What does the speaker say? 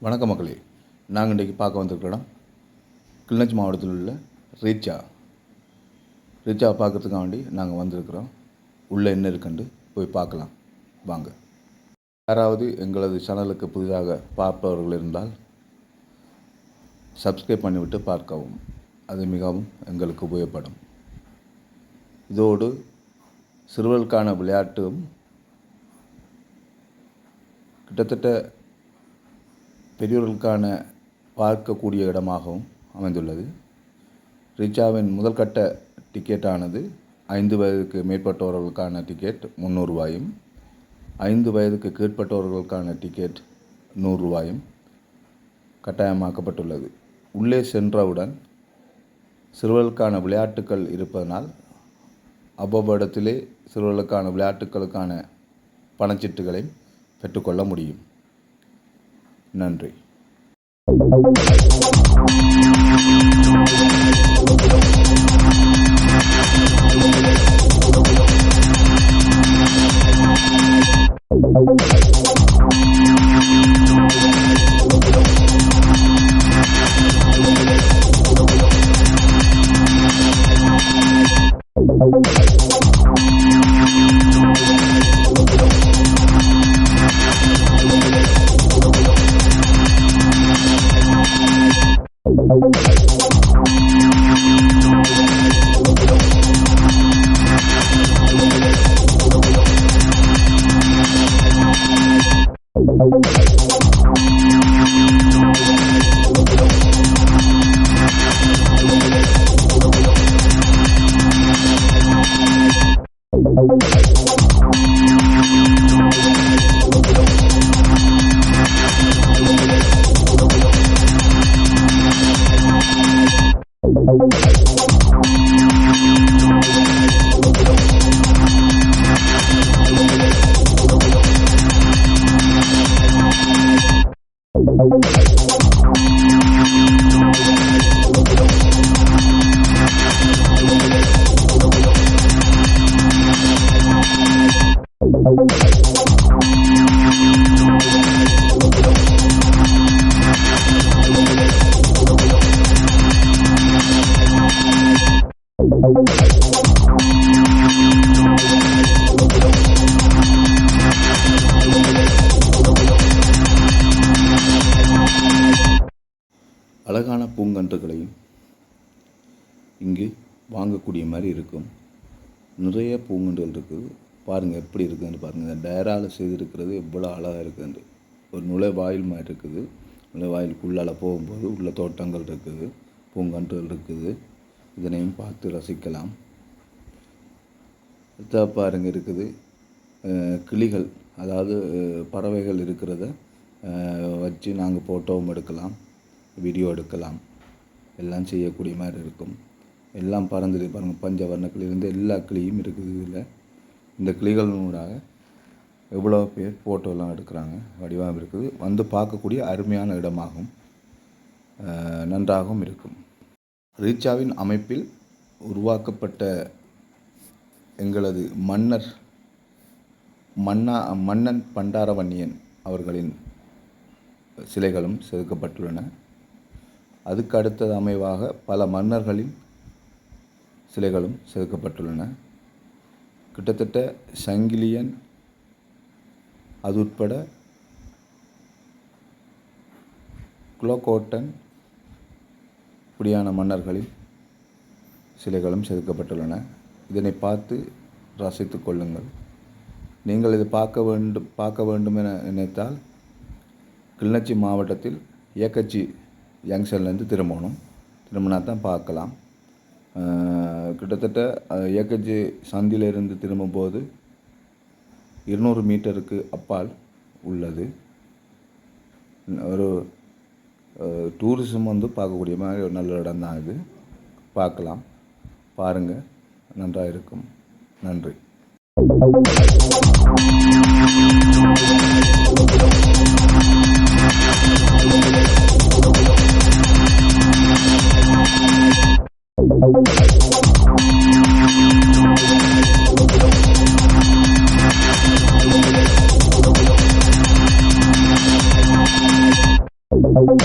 வணக்கம் மக்களே. நாங்கள் இன்றைக்கி பார்க்க வந்திருக்கிற இடம் கிளிநொச்சி மாவட்டத்தில் உள்ள ரீச்சாவை பார்க்குறதுக்காக வேண்டி நாங்கள் வந்திருக்கிறோம். உள்ளே என்ன இருக்குன்னு போய் பார்க்கலாம் வாங்க. யாராவது எங்களது சேனலுக்கு புதிதாக பார்ப்பவர்கள் இருந்தால் சப்ஸ்கிரைப் பண்ணிவிட்டு பார்க்கவும், அது மிகவும் எங்களுக்கு உபயோகப்படும். இதோடு சிறுவர்களுக்கான விளையாட்டும் கிட்டத்தட்ட பெரியவர்களுக்கான பார்க்கக்கூடிய இடமாகவும் அமைந்துள்ளது. ரீச்சாவின் முதல் கட்ட டிக்கெட்டானது 5 வயதுக்கு மேற்பட்டவர்களுக்கான டிக்கெட் 300 ரூபாயும், 5 வயதுக்கு கீழ்ப்பட்டவர்களுக்கான டிக்கெட் 100 ரூபாயும் கட்டாயமாக்கப்பட்டுள்ளது. உள்ளே சென்றவுடன் சிறுவர்களுக்கான விளையாட்டுக்கள் இருப்பதனால் அவ்வளவு இடத்திலே சிறுவர்களுக்கான விளையாட்டுக்களுக்கான பணச்சீட்டுகளை பெற்றுக்கொள்ள முடியும். நன்றி. அழகான பூங்கன்றுகளையும் இங்கு வாங்கக்கூடிய மாதிரி இருக்கும். நிறைய பூங்கன்றுகள் இருக்குது. பாருங்கள் எப்படி இருக்குதுன்னு பாருங்கள். இந்த டயரால் செய்திருக்கிறது எவ்வளோ அழகாக இருக்குதுன்னு. ஒரு நுழைவாயில் மாதிரி இருக்குது. நுழைவாயிலுக்குள்ளால் போகும்போது உள்ள தோட்டங்கள் இருக்குது, பூங்கன்றுகள் இருக்குது. இதனையும் பார்த்து ரசிக்கலாம். இதாக பாருங்கள் இருக்குது கிளிகள், அதாவது பறவைகள் இருக்கிறத வச்சு நாங்கள் ஃபோட்டோவும் எடுக்கலாம், வீடியோ எடுக்கலாம், எல்லாம் செய்யக்கூடிய மாதிரி இருக்கும். எல்லாம் பறந்துட்டு பாருங்கள். பஞ்சவர்ண கிளியிலேருந்து எல்லா கிளியும் இருக்குது இதில். இந்த கிளிகளூடாக எவ்வளோ பேர் ஃபோட்டோலாம் எடுக்கிறாங்க. வடிவாக இருக்குது. வந்து பார்க்கக்கூடிய அருமையான இடமாகவும் நன்றாகவும் இருக்கும். ரீச்சாவின் அமைப்பில் உருவாக்கப்பட்ட எங்களது மன்னன் பண்டாரவன்னியன் அவர்களின் சிலைகளும் செதுக்கப்பட்டுள்ளன. அதுக்கு அடுத்தது அமைவாக பல மன்னர்களின் சிலைகளும் செதுக்கப்பட்டுள்ளன. கிட்டத்தட்ட சங்கிலியன் அது உட்பட குலோக்கோட்டன் இப்படியான மன்னர்களின் சிலைகளும் செதுக்கப்பட்டுள்ளன. இதனை பார்த்து ரசித்து கொள்ளுங்கள். நீங்கள் இதை பார்க்க வேண்டும் என நினைத்தால் கிளிநொச்சி மாவட்டத்தில் ஏக்கச்சி ஜங்ஷன்லேருந்து திரும்பினா தான் பார்க்கலாம். கிட்டத்தட்ட ஏக்கச்சி சந்தியிலிருந்து திரும்பும்போது 200 மீட்டருக்கு அப்பால் உள்ளது. ஒரு டூரிசம் வந்து பார்க்கக்கூடிய மாதிரி ஒரு நல்ல இடம் தான் இது. பார்க்கலாம், பாருங்கள், நன்றாக இருக்கும். நன்றி. You